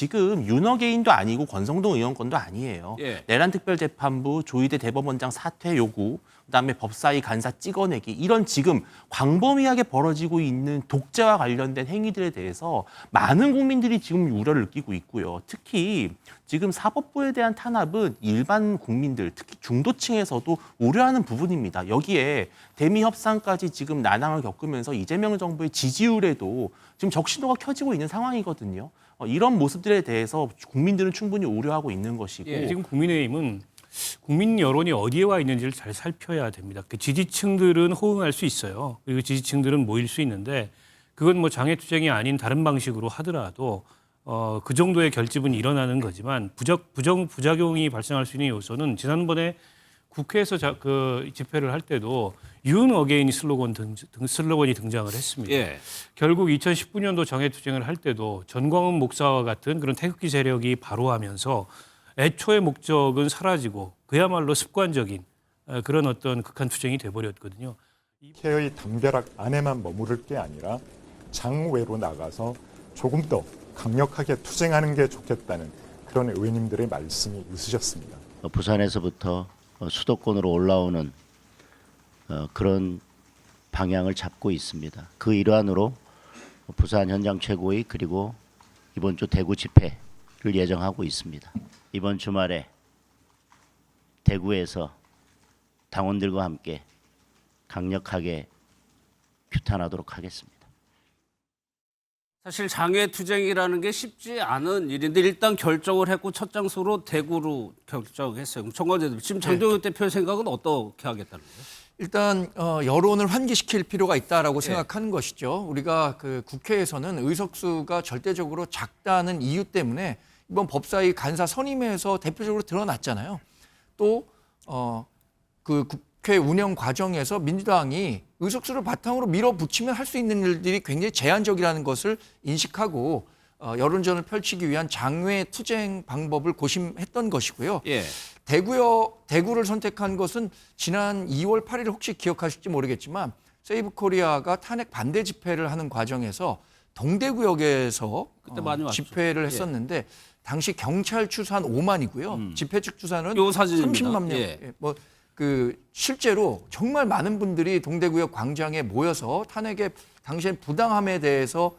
지금 윤어게인도 아니고 권성동 의원 건도 아니에요. 예. 내란 특별재판부 조희대 대법원장 사퇴 요구, 그다음에 법사위 간사 찍어내기 이런 지금 광범위하게 벌어지고 있는 독재와 관련된 행위들에 대해서 많은 국민들이 지금 우려를 느끼고 있고요. 특히 지금 사법부에 대한 탄압은 일반 국민들, 특히 중도층에서도 우려하는 부분입니다. 여기에 대미 협상까지 지금 난항을 겪으면서 이재명 정부의 지지율에도 지금 적신호가 켜지고 있는 상황이거든요. 이런 모습들에 대해서 국민들은 충분히 우려하고 있는 것이고. 예, 지금 국민의힘은 국민 여론이 어디에 와 있는지를 잘 살펴야 됩니다. 그 지지층들은 호응할 수 있어요. 그리고 지지층들은 모일 수 있는데 그건 뭐 장애투쟁이 아닌 다른 방식으로 하더라도 그 정도의 결집은 일어나는 거지만 부작용이 발생할 수 있는 요소는 지난번에 국회에서 그 집회를 할 때도 윤 어게인 슬로건이 등장을 했습니다. 예. 결국 2019년도 장애투쟁을 할 때도 전광훈 목사와 같은 그런 태극기 세력이 바로하면서 애초의 목적은 사라지고 그야말로 습관적인 그런 어떤 극한 투쟁이 돼버렸거든요. 국회의 담벼락 안에만 머무를 게 아니라 장외로 나가서 조금 더 강력하게 투쟁하는 게 좋겠다는 그런 의원님들의 말씀이 있으셨습니다. 부산에서부터 수도권으로 올라오는 그런 방향을 잡고 있습니다. 그 일환으로 부산 현장 최고위 그리고 이번 주 대구 집회를 예정하고 있습니다. 이번 주말에 대구에서 당원들과 함께 강력하게 규탄하도록 하겠습니다. 사실 장외투쟁이라는 게 쉽지 않은 일인데 일단 결정을 했고 첫 장소로 대구로 결정했어요. 정관장님, 지금 장동혁 대표의 생각은 어떻게 하겠다는 거예요? 일단 여론을 환기시킬 필요가 있다라고 생각하는 것이죠. 우리가 그 국회에서는 의석수가 절대적으로 작다는 이유 때문에 이번 법사위 간사 선임에서 대표적으로 드러났잖아요. 또 그 국회 운영 과정에서 민주당이 의석수를 바탕으로 밀어붙이면 할 수 있는 일들이 굉장히 제한적이라는 것을 인식하고 여론전을 펼치기 위한 장외 투쟁 방법을 고심했던 것이고요. 예. 대구를 선택한 것은 지난 2월 8일 혹시 기억하실지 모르겠지만 세이브 코리아가 탄핵 반대 집회를 하는 과정에서 동대구역에서 그때 많이 왔죠. 집회를 했었는데 당시 경찰 추산 5만이고요. 집회 측 추산은 요 사진입니다. 30만 명. 예. 실제로 정말 많은 분들이 동대구역 광장에 모여서 탄핵의 당시엔 부당함에 대해서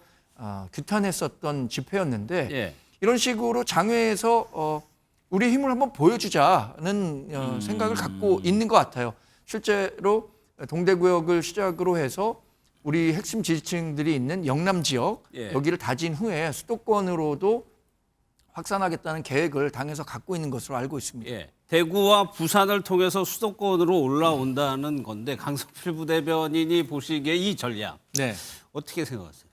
규탄했었던 집회였는데 예. 이런 식으로 장외에서 우리 힘을 한번 보여주자는 생각을 갖고 있는 것 같아요. 실제로 동대구역을 시작으로 해서 우리 핵심 지지층들이 있는 영남 지역 예. 여기를 다진 후에 수도권으로도 확산하겠다는 계획을 당에서 갖고 있는 것으로 알고 있습니다. 예. 대구와 부산을 통해서 수도권으로 올라온다는 건데 강성필 부대변인이 보시기에 이 전략 네. 어떻게 생각하세요?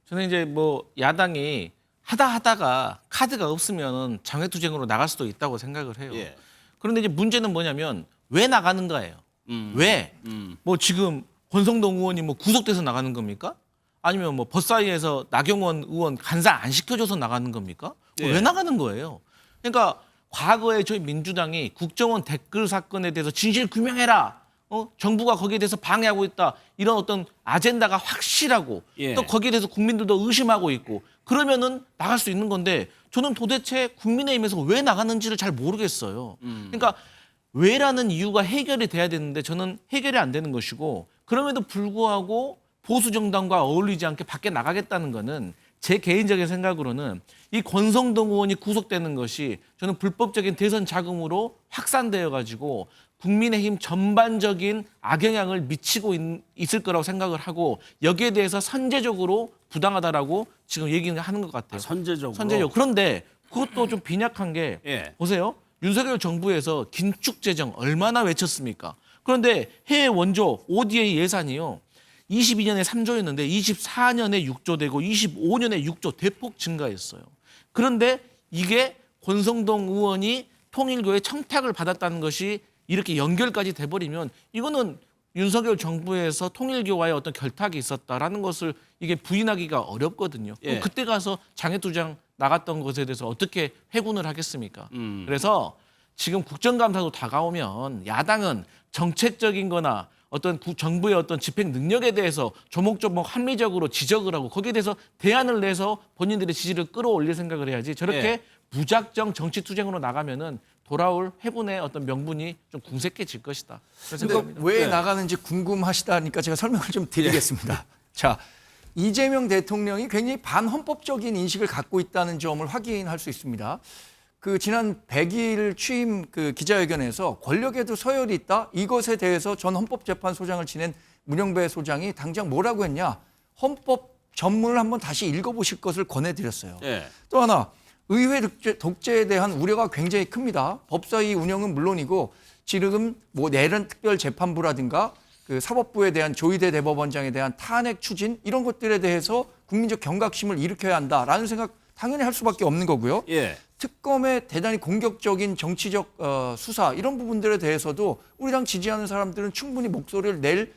저는 이제 뭐 야당이 하다가 카드가 없으면 장외투쟁으로 나갈 수도 있다고 생각을 해요. 예. 그런데 이제 문제는 뭐냐면 왜 나가는 거예요? 왜? 뭐 지금 권성동 의원이 뭐 구속돼서 나가는 겁니까? 아니면 뭐 법사위에서 나경원 의원 간사 안 시켜줘서 나가는 겁니까? 예. 왜 나가는 거예요? 그러니까 과거에 저희 민주당이 국정원 댓글 사건에 대해서 진실 규명해라. 정부가 거기에 대해서 방해하고 있다. 이런 어떤 아젠다가 확실하고 예. 또 거기에 대해서 국민들도 의심하고 있고 그러면은 나갈 수 있는 건데 저는 도대체 국민의힘에서 왜 나가는지를 잘 모르겠어요. 그러니까 왜라는 이유가 해결이 돼야 되는데 저는 해결이 안 되는 것이고 그럼에도 불구하고 보수 정당과 어울리지 않게 밖에 나가겠다는 거는 제 개인적인 생각으로는 이 권성동 의원이 구속되는 것이 저는 불법적인 대선 자금으로 확산되어 가지고 국민의힘 전반적인 악영향을 미치고 있을 거라고 생각을 하고 여기에 대해서 선제적으로 부당하다라고 지금 얘기는 하는 것 같아요. 선제적으로. 그런데 그것도 좀 빈약한 게 예. 보세요. 윤석열 정부에서 긴축 재정 얼마나 외쳤습니까? 그런데 해외 원조 ODA 예산이요. 22년에 3조였는데 24년에 6조 되고 25년에 6조 대폭 증가했어요. 그런데 이게 권성동 의원이 통일교의 청탁을 받았다는 것이 이렇게 연결까지 돼버리면 이거는 윤석열 정부에서 통일교와의 어떤 결탁이 있었다라는 것을 이게 부인하기가 어렵거든요. 예. 그때 가서 장애투쟁 나갔던 것에 대해서 어떻게 회군을 하겠습니까? 그래서 지금 국정감사도 다가오면 야당은 정책적인 거나 어떤 정부의 어떤 집행 능력에 대해서 조목조목 합리적으로 지적을 하고 거기에 대해서 대안을 내서 본인들의 지지를 끌어올릴 생각을 해야지 저렇게 예. 무작정 정치 투쟁으로 나가면은 돌아올 해군의 어떤 명분이 좀 궁색해질 것이다. 그런 근데 생각입니다. 왜 네. 나가는지 궁금하시다니까 제가 설명을 좀 드리겠습니다. 자, 이재명 대통령이 굉장히 반헌법적인 인식을 갖고 있다는 점을 확인할 수 있습니다. 그 지난 100일 취임 그 기자회견에서 권력에도 서열이 있다. 이것에 대해서 전 헌법재판소장을 지낸 문영배 소장이 당장 뭐라고 했냐. 헌법 전문을 한번 다시 읽어보실 것을 권해드렸어요. 예. 또 하나 의회 독재에 대한 우려가 굉장히 큽니다. 법사위 운영은 물론이고 지금 뭐 내란 특별재판부라든가 그 사법부에 대한 조희대 대법원장에 대한 탄핵 추진 이런 것들에 대해서 국민적 경각심을 일으켜야 한다라는 생각 당연히 할 수밖에 없는 거고요. 예. 특검의 대단히 공격적인 정치적 수사 이런 부분들에 대해서도 우리 당 지지하는 사람들은 충분히 목소리를 낼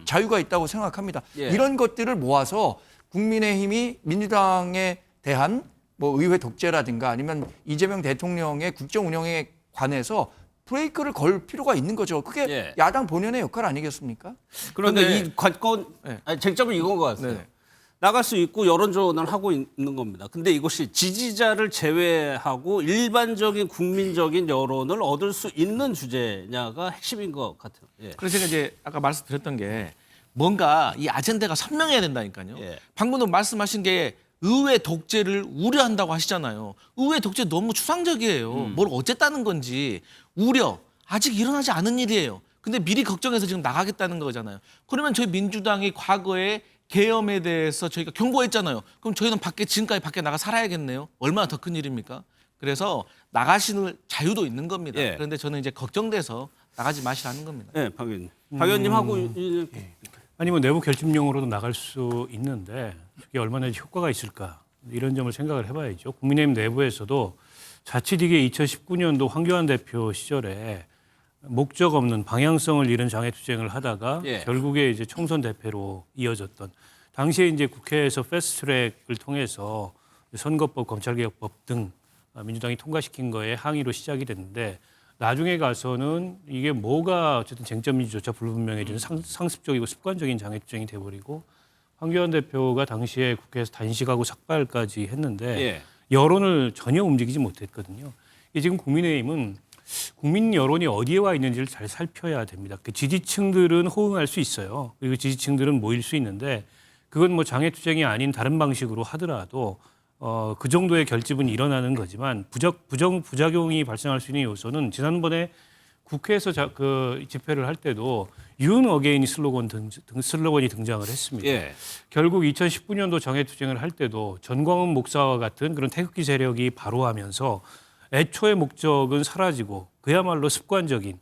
자유가 있다고 생각합니다. 예. 이런 것들을 모아서 국민의힘이 민주당에 대한 뭐 의회 독재라든가 아니면 이재명 대통령의 국정 운영에 관해서 브레이크를 걸 필요가 있는 거죠. 그게 예. 야당 본연의 역할 아니겠습니까? 그런데 근데- 이 관건 네. 아니, 쟁점은 이건 것 같아요. 네. 나갈 수 있고 여론조언을 하고 있는 겁니다. 근데 이것이 지지자를 제외하고 일반적인 국민적인 여론을 얻을 수 있는 주제냐가 핵심인 것 같아요. 예. 그래서 제가 이제 아까 말씀드렸던 게 뭔가 이 아젠다가 선명해야 된다니까요. 예. 방금도 말씀하신 게 의회 독재를 우려한다고 하시잖아요. 의회 독재 너무 추상적이에요. 뭘 어쨌다는 건지 우려 아직 일어나지 않은 일이에요. 근데 미리 걱정해서 지금 나가겠다는 거잖아요. 그러면 저희 민주당이 과거에 계엄에 대해서 저희가 경고했잖아요. 그럼 저희는 지금까지 밖에 나가 살아야겠네요. 얼마나 더 큰 일입니까? 그래서 나가시는 자유도 있는 겁니다. 예. 그런데 저는 이제 걱정돼서 나가지 마시라는 겁니다. 네, 박 의원님. 박 의원님하고 아니 뭐 내부 결집용으로도 나갈 수 있는데 그게 얼마나 효과가 있을까 이런 점을 생각을 해봐야죠. 국민의힘 내부에서도 자칫 이게 2019년도 황교안 대표 시절에 목적 없는 방향성을 잃은 장애투쟁을 하다가 예. 결국에 이제 총선 대패로 이어졌던 당시에 이제 국회에서 패스트트랙을 통해서 선거법, 검찰개혁법 등 민주당이 통과시킨 거에 항의로 시작이 됐는데 나중에 가서는 이게 뭐가 어쨌든 쟁점인지조차 불분명해지는 상습적이고 습관적인 장애투쟁이 돼버리고 황교안 대표가 당시에 국회에서 단식하고 삭발까지 했는데 예. 여론을 전혀 움직이지 못했거든요. 이게 지금 국민의힘은 국민 여론이 어디에 와 있는지를 잘 살펴야 됩니다. 그 지지층들은 호응할 수 있어요. 그리고 지지층들은 모일 수 있는데 그건 뭐 장애투쟁이 아닌 다른 방식으로 하더라도 그 정도의 결집은 일어나는 거지만 부작용이 발생할 수 있는 요소는 지난번에 국회에서 그 집회를 할 때도 윤 어게인이 슬로건이 등장을 했습니다. 예. 결국 2019년도 장애투쟁을 할 때도 전광훈 목사와 같은 그런 태극기 세력이 바로하면서 애초의 목적은 사라지고 그야말로 습관적인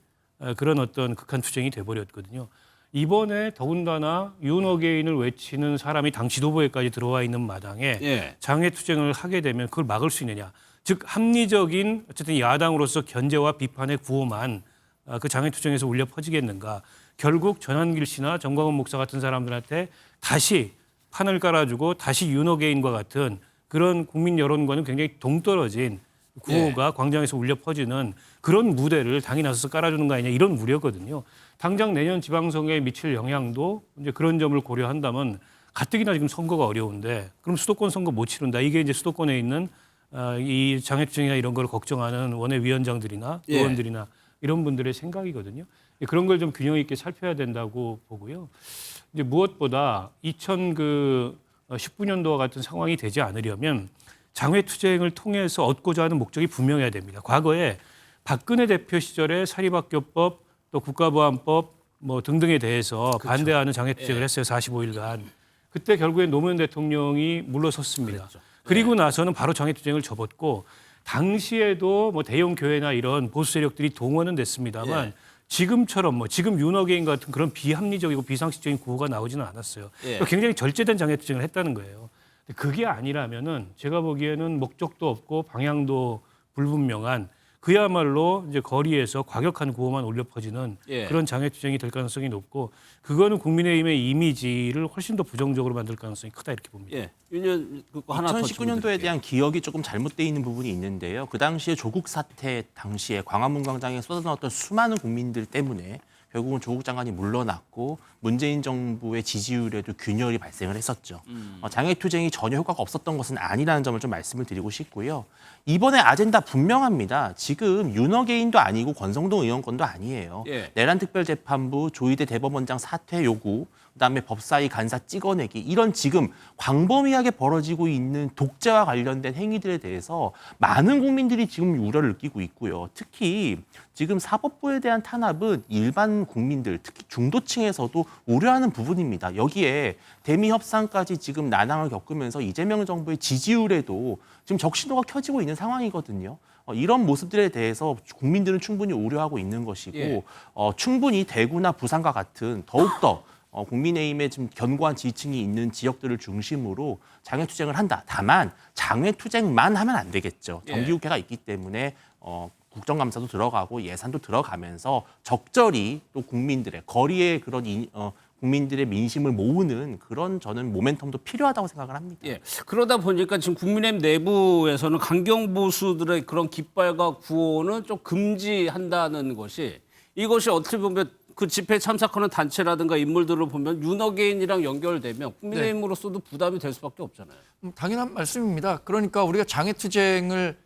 그런 어떤 극한 투쟁이 돼버렸거든요. 이번에 더군다나 윤 어게인을 외치는 사람이 당 지도부에까지 들어와 있는 마당에 예. 장애투쟁을 하게 되면 그걸 막을 수 있느냐. 즉 합리적인 어쨌든 야당으로서 견제와 비판의 구호만 그 장애투쟁에서 울려 퍼지겠는가. 결국 전한길 씨나 정광훈 목사 같은 사람들한테 다시 판을 깔아주고 다시 윤 어게인과 같은 그런 국민 여론과는 굉장히 동떨어진 구호가 광장에서 울려 퍼지는 그런 무대를 당이 나서서 깔아주는 거 아니냐 이런 우려거든요. 당장 내년 지방선거에 미칠 영향도 이제 그런 점을 고려한다면 가뜩이나 지금 선거가 어려운데 그럼 수도권 선거 못 치른다. 이게 이제 수도권에 있는 이 장애투쟁이나 이런 걸 걱정하는 원외위원장들이나 예. 의원들이나 이런 분들의 생각이거든요. 그런 걸 좀 균형 있게 살펴야 된다고 보고요. 이제 무엇보다 2019년도와 같은 상황이 되지 않으려면 장외투쟁을 통해서 얻고자 하는 목적이 분명해야 됩니다. 과거에 박근혜 대표 시절에 사립학교법 또 국가보안법 뭐 등등에 대해서 그렇죠. 반대하는 장외투쟁을 했어요. 45일간. 그때 결국에 노무현 대통령이 물러섰습니다. 그랬죠. 그리고 나서는 바로 장외투쟁을 접었고 당시에도 뭐 대형 교회나 이런 보수 세력들이 동원은 됐습니다만 예. 지금처럼 뭐 지금 윤어게인 같은 그런 비합리적이고 비상식적인 구호가 나오지는 않았어요. 예. 굉장히 절제된 장애투쟁을 했다는 거예요. 근데 그게 아니라면은 제가 보기에는 목적도 없고 방향도 불분명한 그야말로 이제 거리에서 과격한 구호만 울려 퍼지는 예. 그런 장애투쟁이 될 가능성이 높고 그거는 국민의힘의 이미지를 훨씬 더 부정적으로 만들 가능성이 크다 이렇게 봅니다. 예. 윤현 하나 더 2019년도에 대한 기억이 조금 잘못되어 있는 부분이 있는데요. 그 당시에 조국 사태 당시에 광화문 광장에 쏟아나왔던 수많은 국민들 때문에 결국은 조국 장관이 물러났고 문재인 정부의 지지율에도 균열이 발생을 했었죠. 장외투쟁이 전혀 효과가 없었던 것은 아니라는 점을 좀 말씀을 드리고 싶고요. 이번에 아젠다 분명합니다. 지금 윤어게인도 아니고 권성동 의원 건도 아니에요. 예. 내란 특별재판부 조희대 대법원장 사퇴 요구, 그다음에 법사위 간사 찍어내기 이런 지금 광범위하게 벌어지고 있는 독재와 관련된 행위들에 대해서 많은 국민들이 지금 우려를 느끼고 있고요. 특히 지금 사법부에 대한 탄압은 일반 국민들, 특히 중도층에서도 우려하는 부분입니다. 여기에 대미 협상까지 지금 난항을 겪으면서 이재명 정부의 지지율에도 지금 적신호가 켜지고 있는 상황이거든요. 이런 모습들에 대해서 국민들은 충분히 우려하고 있는 것이고 예. 충분히 대구나 부산과 같은 더욱더 국민의힘에 지금 견고한 지지층이 있는 지역들을 중심으로 장외투쟁을 한다. 다만 장외투쟁만 하면 안 되겠죠. 예. 정기국회가 있기 때문에 국정감사도 들어가고 예산도 들어가면서 적절히 또 국민들의 거리에 그런 국민들의 민심을 모으는 그런 저는 모멘텀도 필요하다고 생각을 합니다. 예. 그러다 보니까 지금 국민의힘 내부에서는 강경 보수들의 그런 깃발과 구호는 좀 금지한다는 것이 이것이 어떻게 보면 그 집회에 참석하는 단체라든가 인물들을 보면 윤어게인이랑 연결되면 국민의힘으로서도 부담이 될 수밖에 없잖아요. 당연한 말씀입니다. 그러니까 우리가 장외투쟁을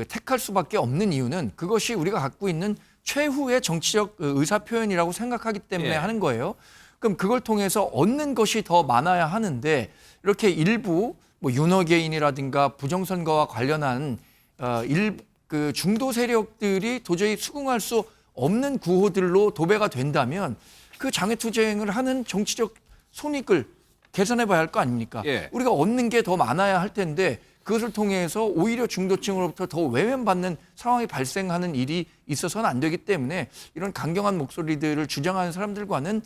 택할 수밖에 없는 이유는 그것이 우리가 갖고 있는 최후의 정치적 의사 표현이라고 생각하기 때문에 예. 하는 거예요. 그럼 그걸 통해서 얻는 것이 더 많아야 하는데 이렇게 일부 뭐 윤어게인이라든가 부정선거와 관련한 그 중도 세력들이 도저히 수긍할 수 없는 구호들로 도배가 된다면 그 장외투쟁을 하는 정치적 손익을 계산해 봐야 할 거 아닙니까? 예. 우리가 얻는 게 더 많아야 할 텐데 그것을 통해서 오히려 중도층으로부터 더 외면받는 상황이 발생하는 일이 있어서는 안 되기 때문에 이런 강경한 목소리들을 주장하는 사람들과는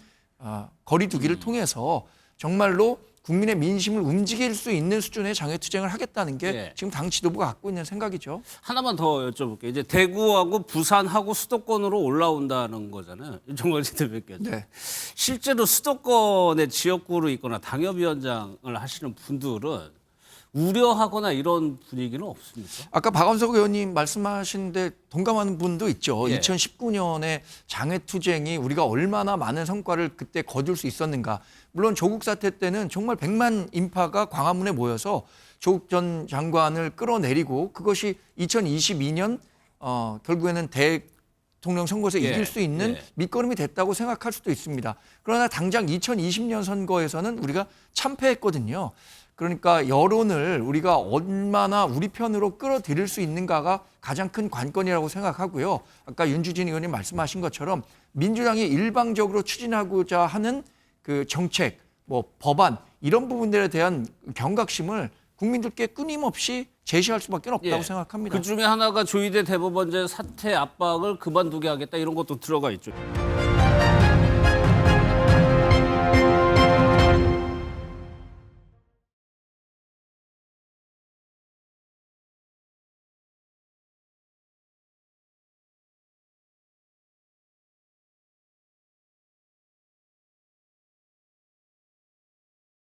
거리두기를 통해서 정말로 국민의 민심을 움직일 수 있는 수준의 장외투쟁을 하겠다는 게 예. 지금 당 지도부가 갖고 있는 생각이죠. 하나만 더 여쭤볼게요. 이제 대구하고 부산하고 수도권으로 올라온다는 거잖아요. 정관진 대표께서. 네. 실제로 수도권의 지역구로 있거나 당협위원장을 하시는 분들은 우려하거나 이런 분위기는 없습니까? 아까 박원석 의원님 말씀하시는데 동감하는 분도 있죠. 예. 2019년에 장외투쟁이 우리가 얼마나 많은 성과를 그때 거둘 수 있었는가. 물론 조국 사태 때는 정말 100만 인파가 광화문에 모여서 조국 전 장관을 끌어내리고 그것이 2022년 결국에는 대통령 선거에서 예. 이길 수 있는 예. 밑거름이 됐다고 생각할 수도 있습니다. 그러나 당장 2020년 선거에서는 우리가 참패했거든요. 그러니까 여론을 우리가 얼마나 우리 편으로 끌어들일 수 있는가가 가장 큰 관건이라고 생각하고요. 아까 윤주진 의원님 말씀하신 것처럼 민주당이 일방적으로 추진하고자 하는 그 정책, 뭐 법안 이런 부분들에 대한 경각심을 국민들께 끊임없이 제시할 수밖에 없다고 예. 생각합니다. 그 중에 하나가 조희대 대법원장 사퇴 압박을 그만두게 하겠다 이런 것도 들어가 있죠.